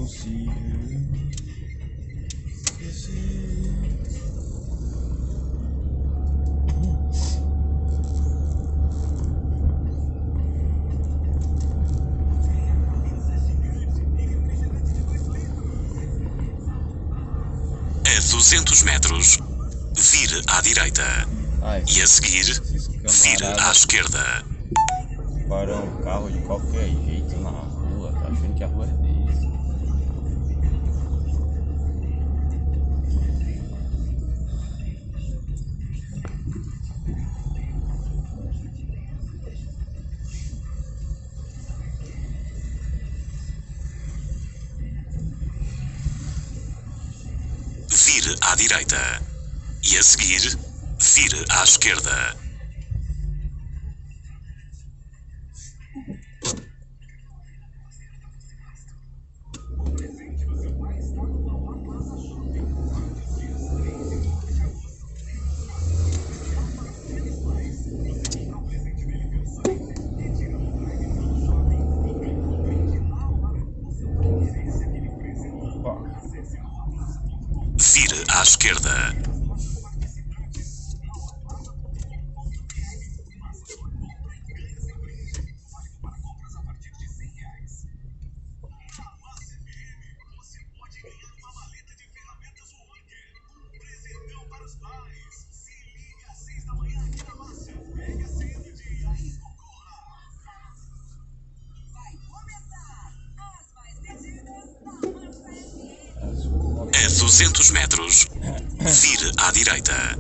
consigo esquecer. A 200 metros, vire à direita. E a seguir, vire à esquerda. Para um carro de qualquer jeito na rua, tá achando que a rua é deles. Vire à direita. E a seguir, vire à esquerda. Vire à esquerda. A 200 metros, vire à direita.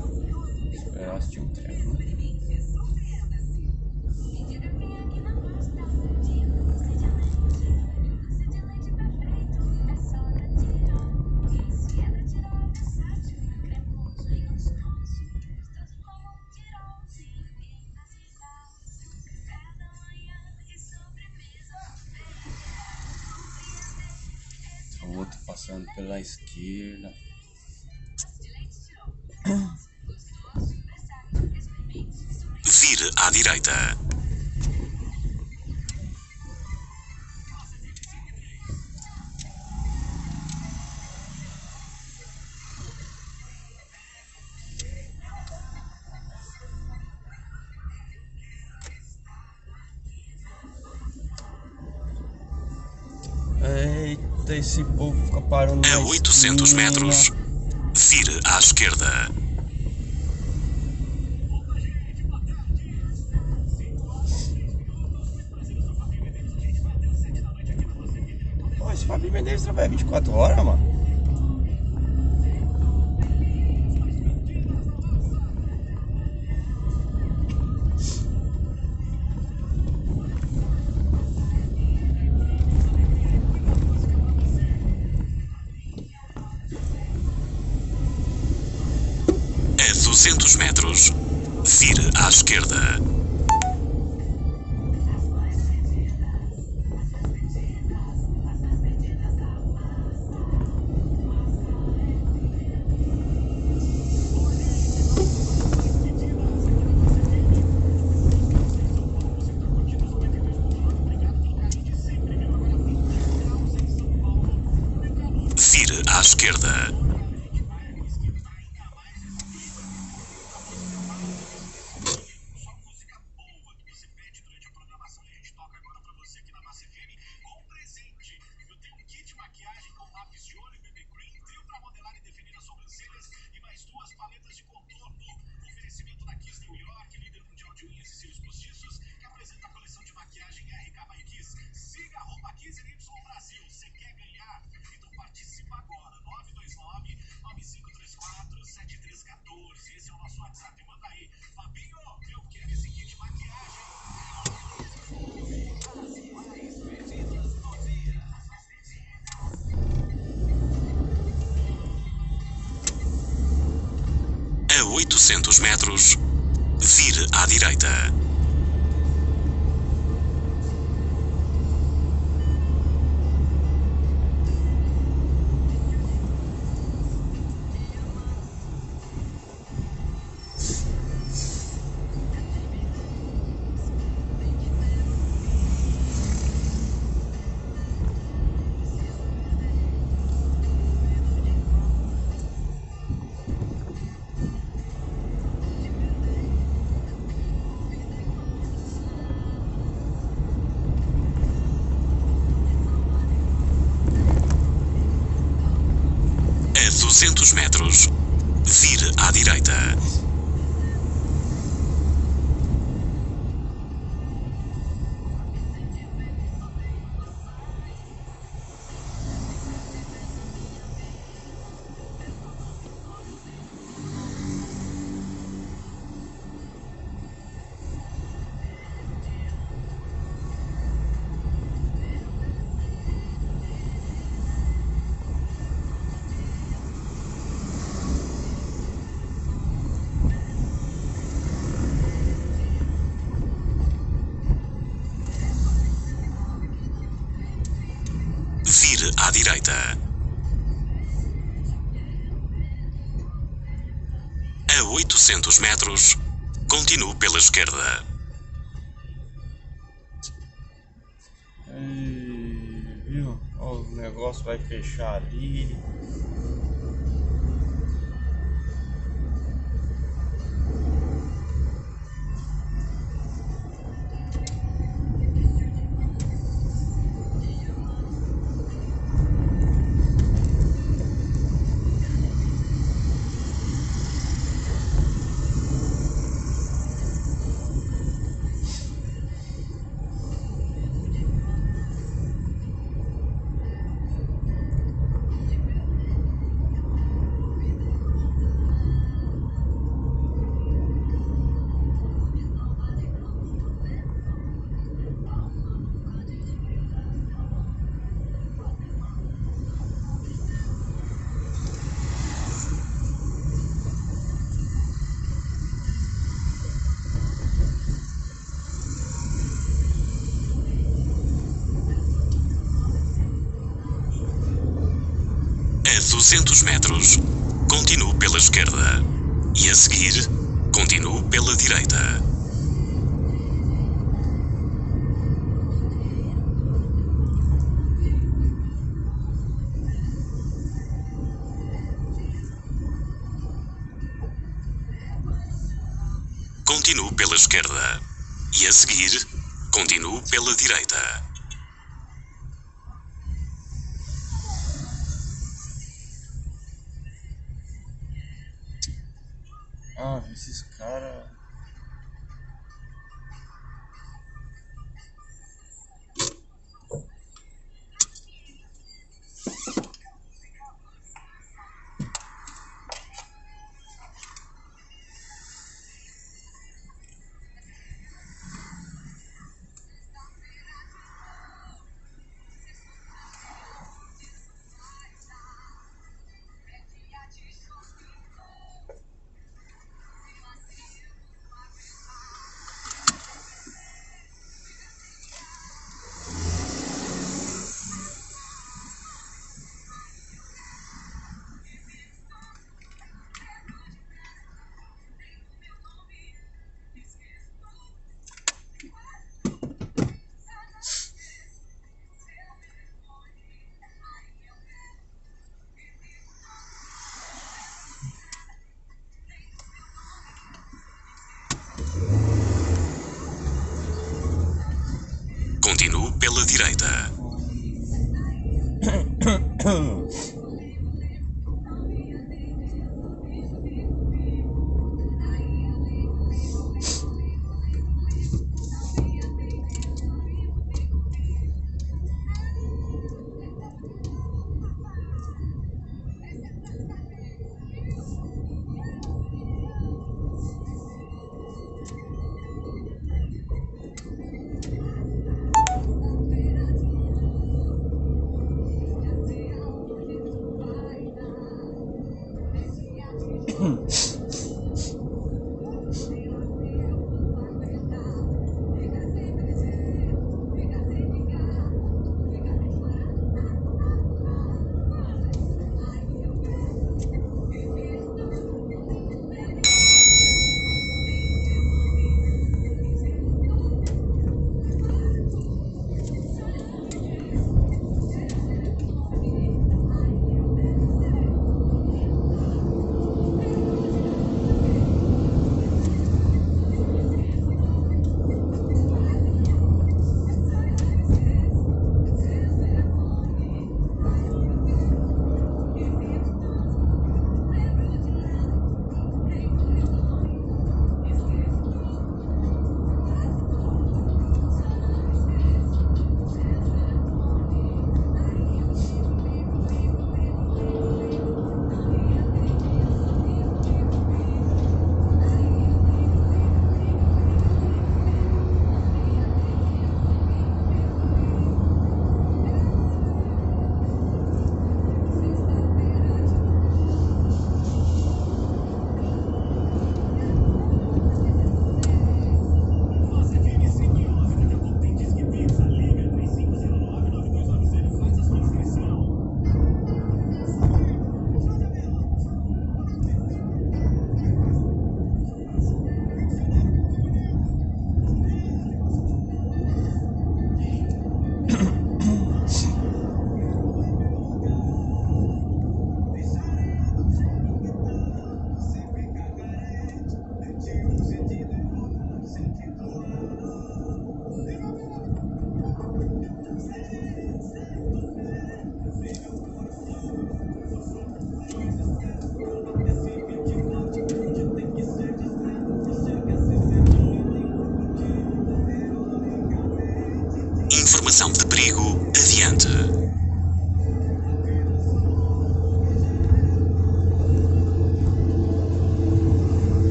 O outro passando pela esquerda. Vire à direita. Eita, esse povo fica parando. A 800 metros, vire à esquerda. Pô, esse Fabinho Menezes trabalha 24 horas, mano. A 200 metros, vire à esquerda. Vire à esquerda. A 800 metros, vire à direita. 200 metros, vire à direita. Vire à direita. A 800 metros, continue pela esquerda. Viu? O negócio vai fechar ali. A 200 metros, continue pela esquerda. E a seguir, continue pela direita. Continue pela esquerda. E a seguir, continue pela direita. Ah, esses caras. Continue pela direita.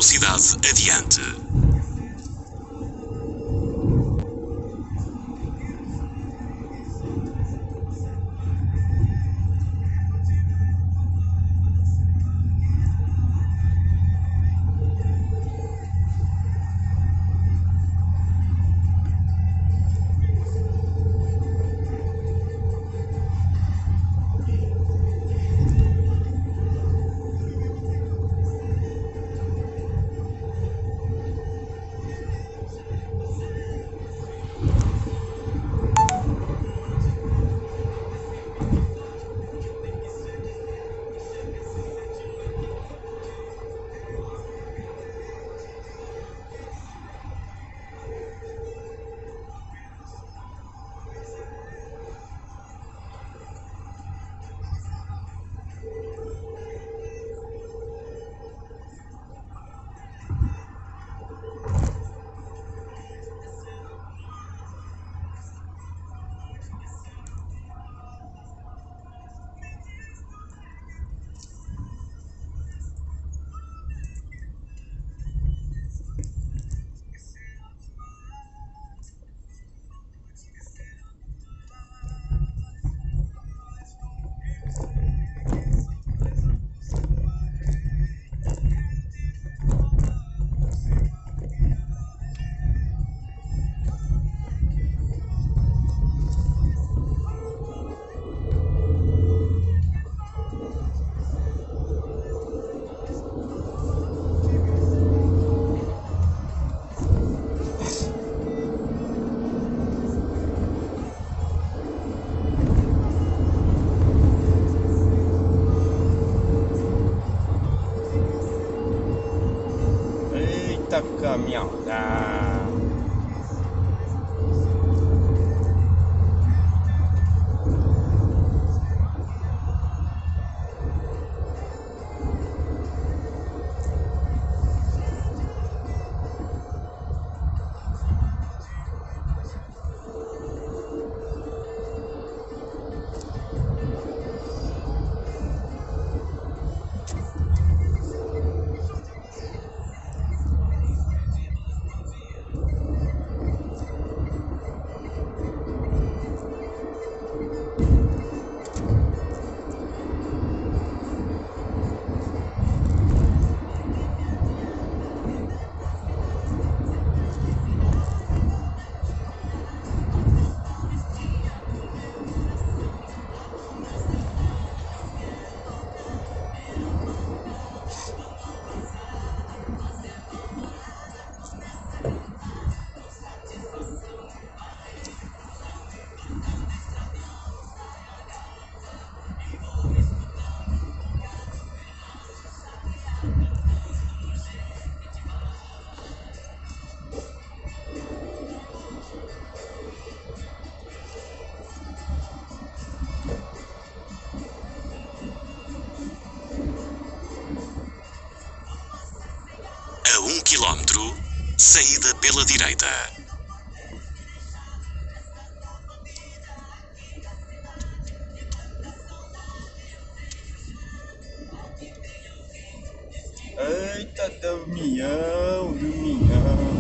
velocidade adiante. Eita caminhada! A 1 km, saída pela direita. Eita, Damião, Damião.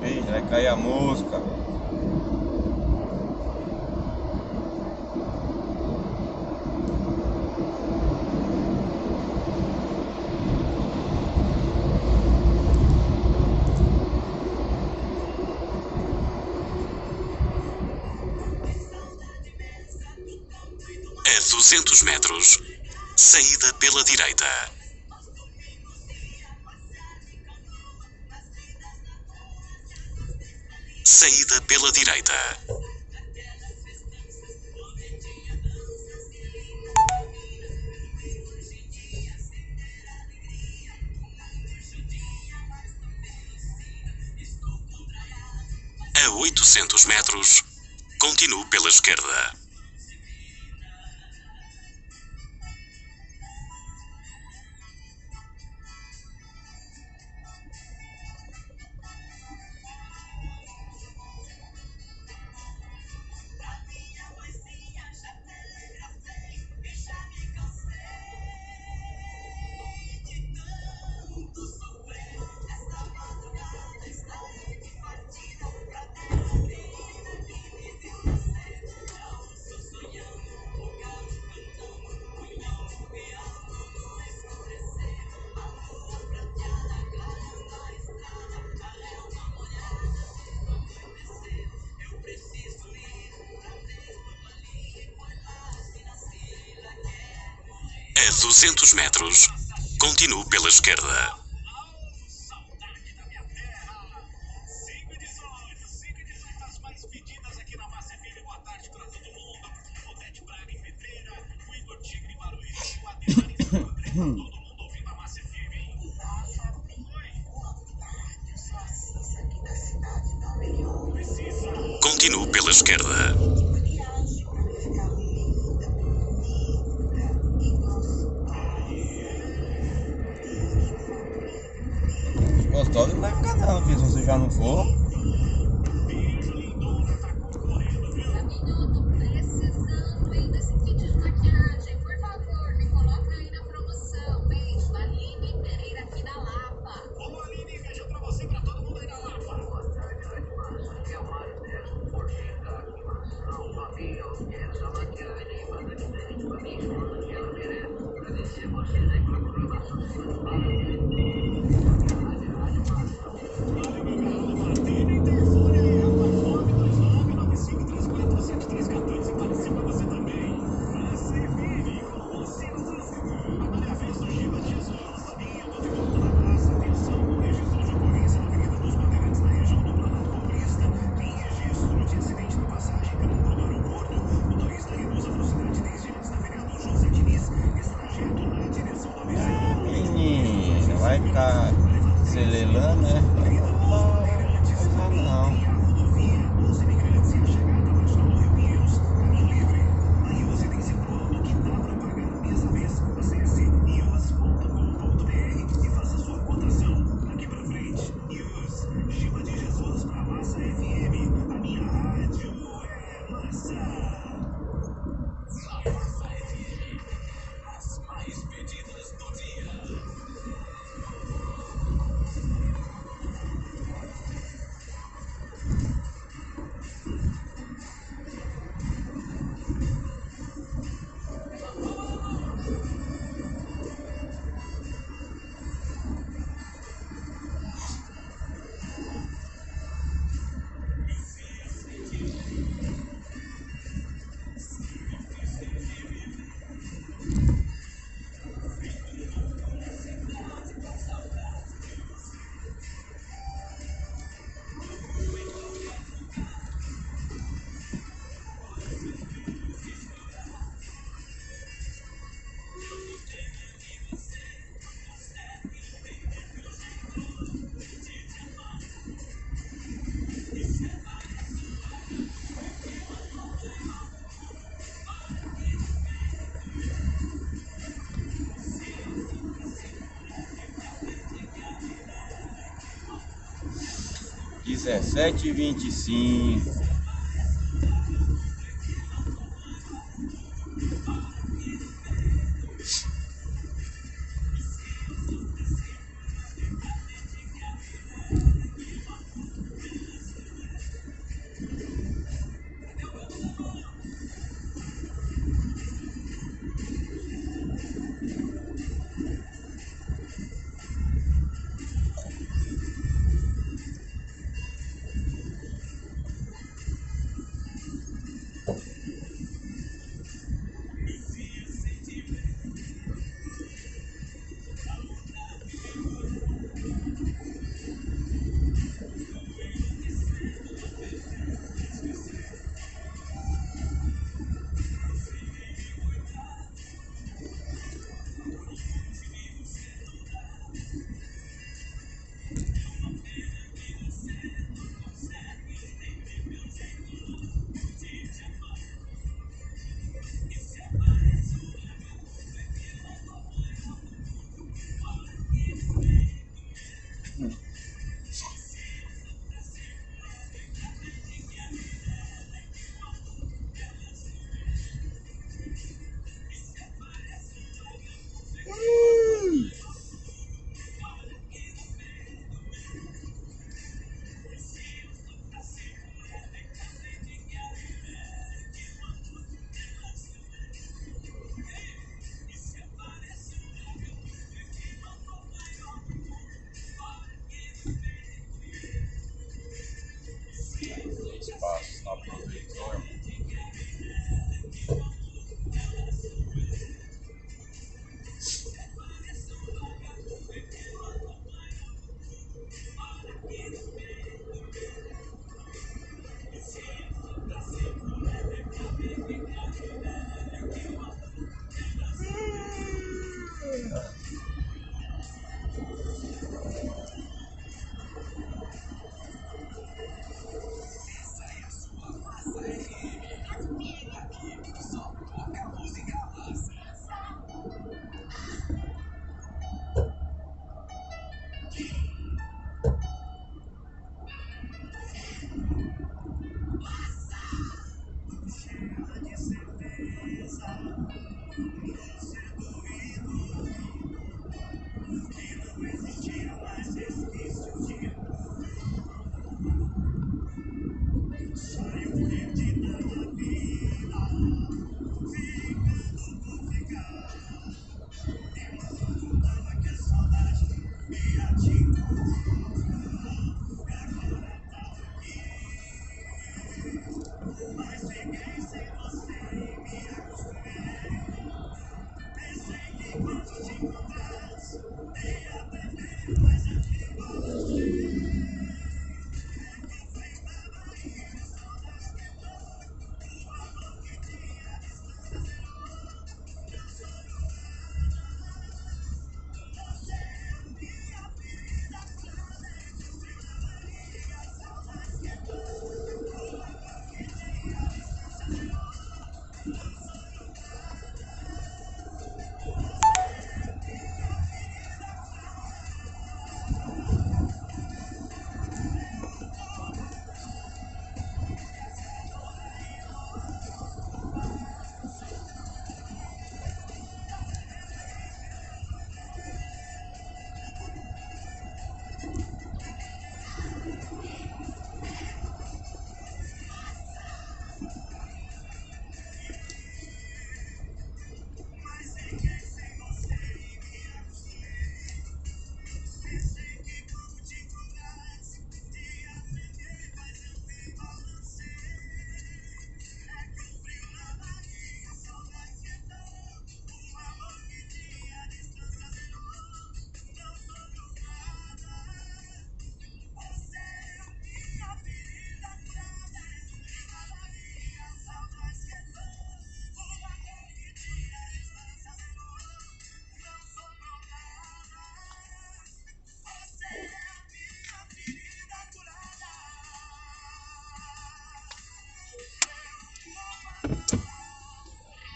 Ei, vai cair a mosca. A 200 metros, saída pela direita. Saída pela direita. A 800 metros, continue pela esquerda. 200 metros, continue pela esquerda. Continue pela esquerda. Gostosa não vai ficar não, porque se você já não for. Vai ficar celelando, né? Não. Dezessete e 25.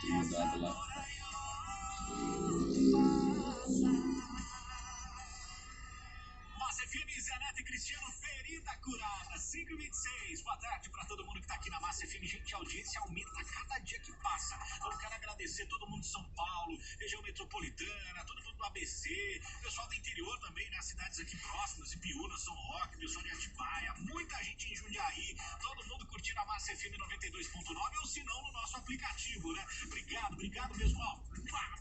Mudado lá. Massa FM, Zé Neto e Cristiano, ferida curada, 5h26. Boa tarde para todo mundo que tá aqui na Massa FM. Gente, a audiência aumenta cada dia que passa. Eu quero agradecer todo mundo de São Paulo, região metropolitana, todo mundo do ABC, pessoal do interior também, nas cidades aqui próximas, Ibiúna, São Roque, pessoal de Atibaia, muita gente em Jundiaí, todo mundo curtindo a Massa FM 92.9 ou se não no nosso aplicativo, né? Obrigado mesmo, ó.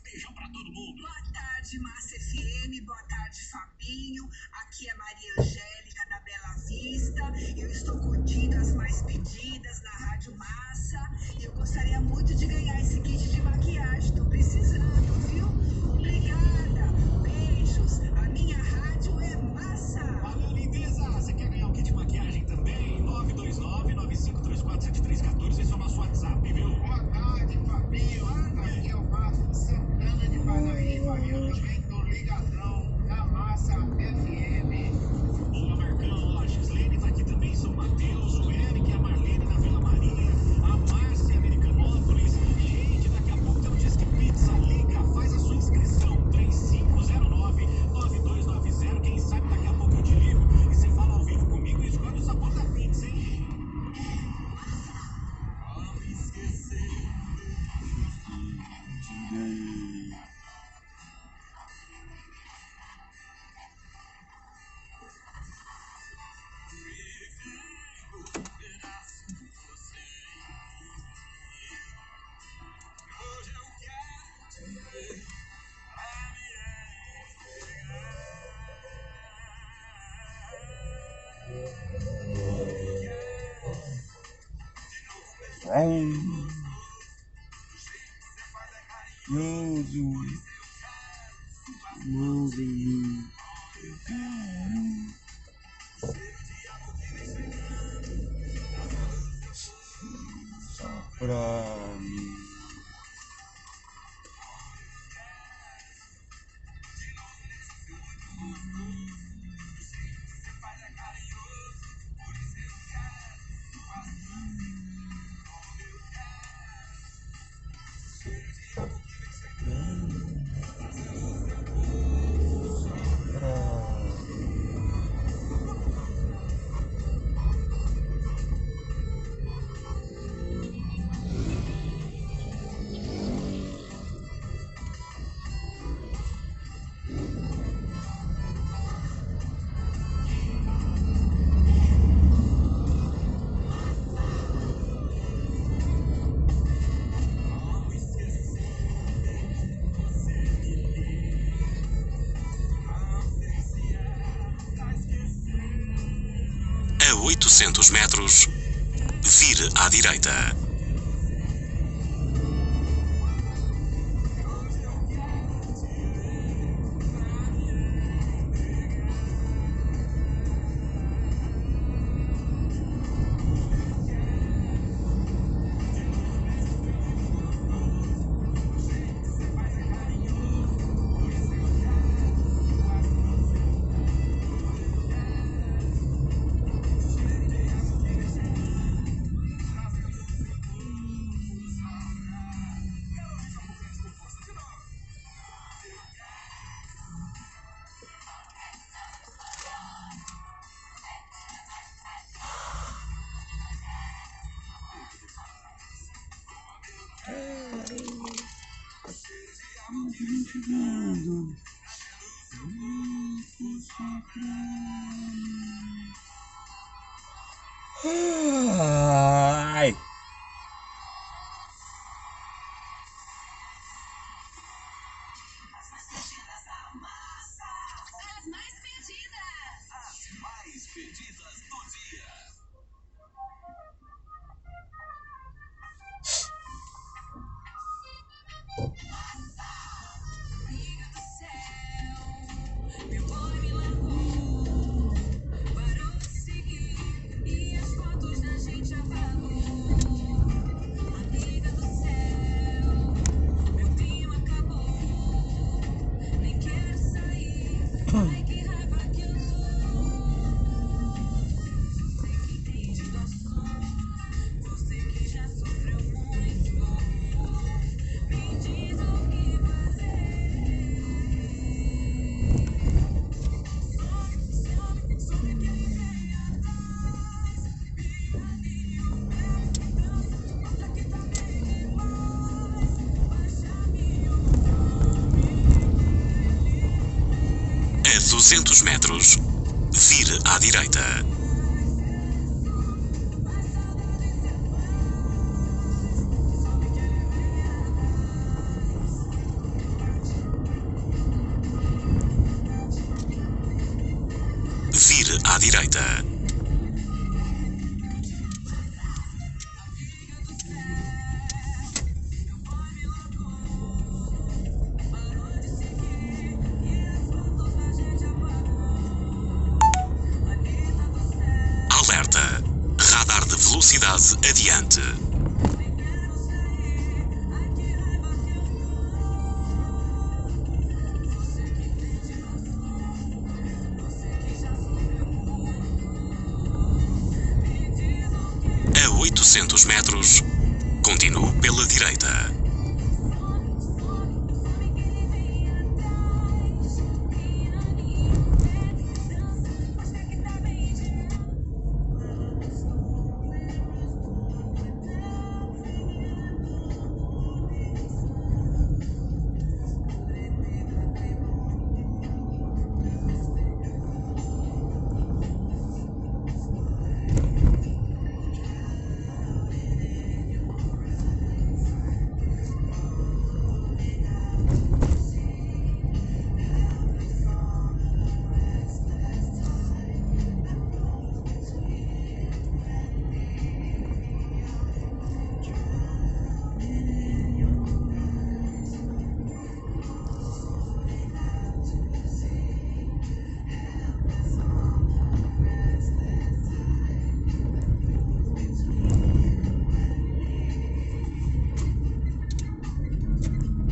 Beijão pra todo mundo. Boa tarde, Massa FM, boa tarde, Fabinho. Aqui é Maria Angélica da Bela Vista. Eu estou curtindo as mais pedidas na Rádio Massa. Eu gostaria muito de ganhar esse kit de maquiagem. Tô precisando, viu? Obrigada. Beijos. A minha rádio é Massa. Valeu, lindeza. Você quer ganhar um kit de maquiagem também? 929-9534-7314. Esse é o nosso WhatsApp, viu? Boa tarde, Fabinho. Aqui é o Márcio Santana de Parnaíba. Eu também tô ligadão na Massa FM. Boa, Marcão. Ó, a Gislene tá aqui também em São Mateus. O Eric e a Marlene na Vila Maria. A Márcia em Americanópolis. Gente, daqui a pouco tem um Disque Pizza. Liga, faz a sua inscrição. 3509-9290. Quem sabe daqui a pouco eu te ligo e você fala ao vivo comigo e escolhe o sabor da pizza, hein? Como esquecer? Pra mim. 800 metros, vire à direita. Ai. As mais pedidas do dia. A 200 metros, vire à direita. Vire à direita. Alerta! Radar de velocidade adiante. A 800 metros, continue pela direita.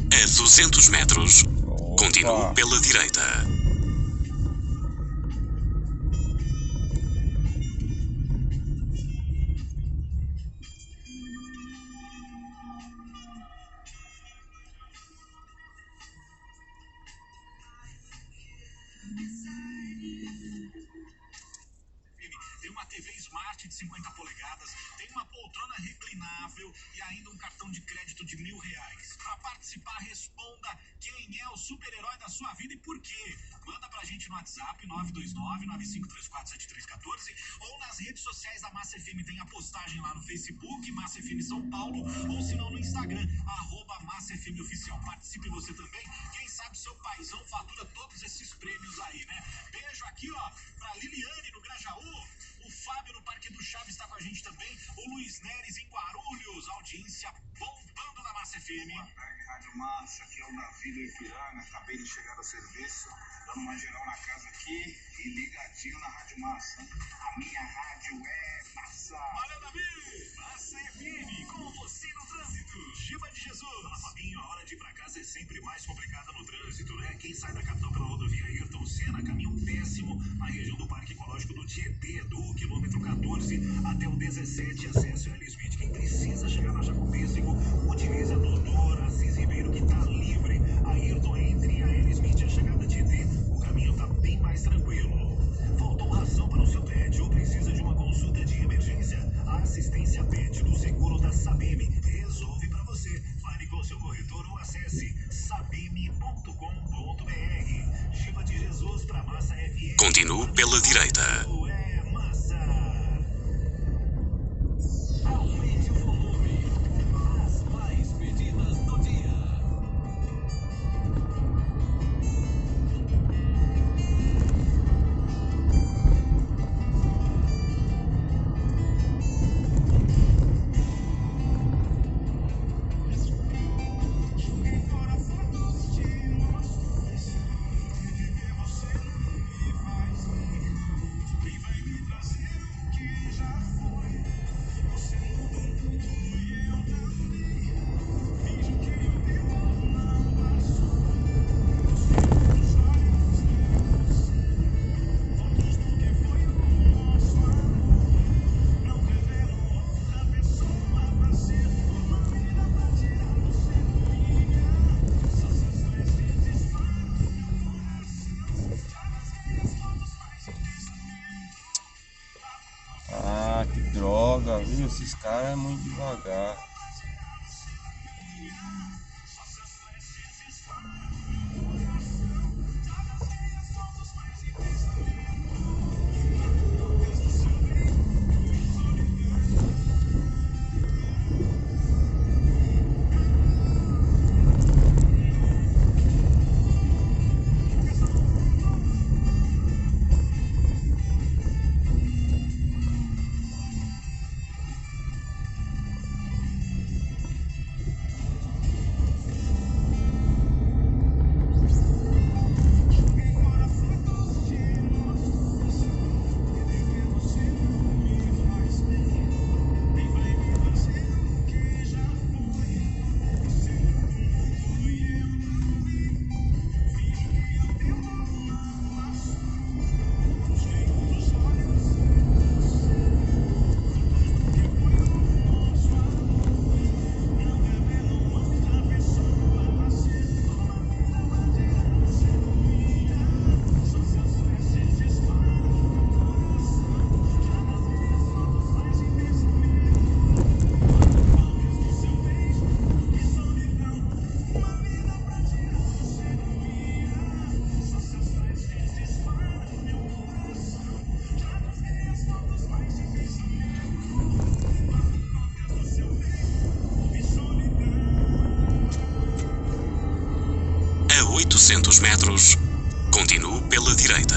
A 200 metros, continue pela direita. Tem uma TV Smart de 50 polegadas, tem uma poltrona reclinável e ainda um cartão de crédito de R$1.000. Para participar, responda quem é o super-herói da sua vida e por quê. Manda pra gente no WhatsApp 929-9534-7314 ou nas redes sociais da Massa FM. Tem a postagem lá no Facebook, Massa FM São Paulo, ou se não no Instagram, @Massa FM Oficial. Participe você também. Quem sabe seu paizão fatura todos esses prêmios aí, né? Beijo aqui, ó, pra Liliane no Grajaú. O Fábio no Parque do Chaves está com a gente também. O Luiz Neres em Guarulhos. Audiência bombando na Massa FM. Boa tarde, Rádio Massa. Aqui é o Davi do Ipiranga. Acabei de chegar do serviço, dando uma geral na casa aqui e ligadinho na Rádio Massa. A minha rádio é Massa. Valeu, Davi! Massa FM, com você no trânsito. Giba de Jesus. Fala, Fabinho, a hora de ir pra casa é sempre mais complicada no trânsito, né? Quem sai da capital pela rodovia Ayrton Senna, caminho péssimo na região do Parque Ecológico do Tietê, do quilômetro 14 até o 17, acesso a L. Smith. Quem precisa chegar na Jaco Pêssego, utilize a doutora Assis Ribeiro, que tá livre. Ayrton, entre a L. Smith e a chegada de Tietê, o caminho tá bem mais tranquilo. Faltou ração para o seu pet ou precisa de uma consulta de emergência? A assistência pet do seguro da Sabem resolve para você. Fale com seu corretor ou acesse sabem.com.br. Giba de Jesus para Massa FM. Continue pela direita. É Massa. Aumente o volume. As mais pedidas do dia. Ah, que droga, viu? Esses caras é muito devagar. A 800 metros, continue pela direita.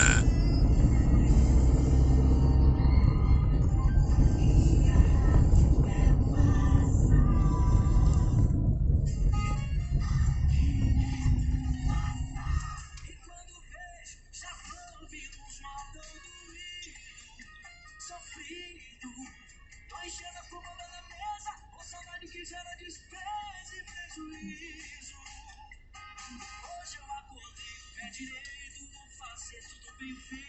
Hoje eu acordei, pé direito, vou fazer tudo bem feito.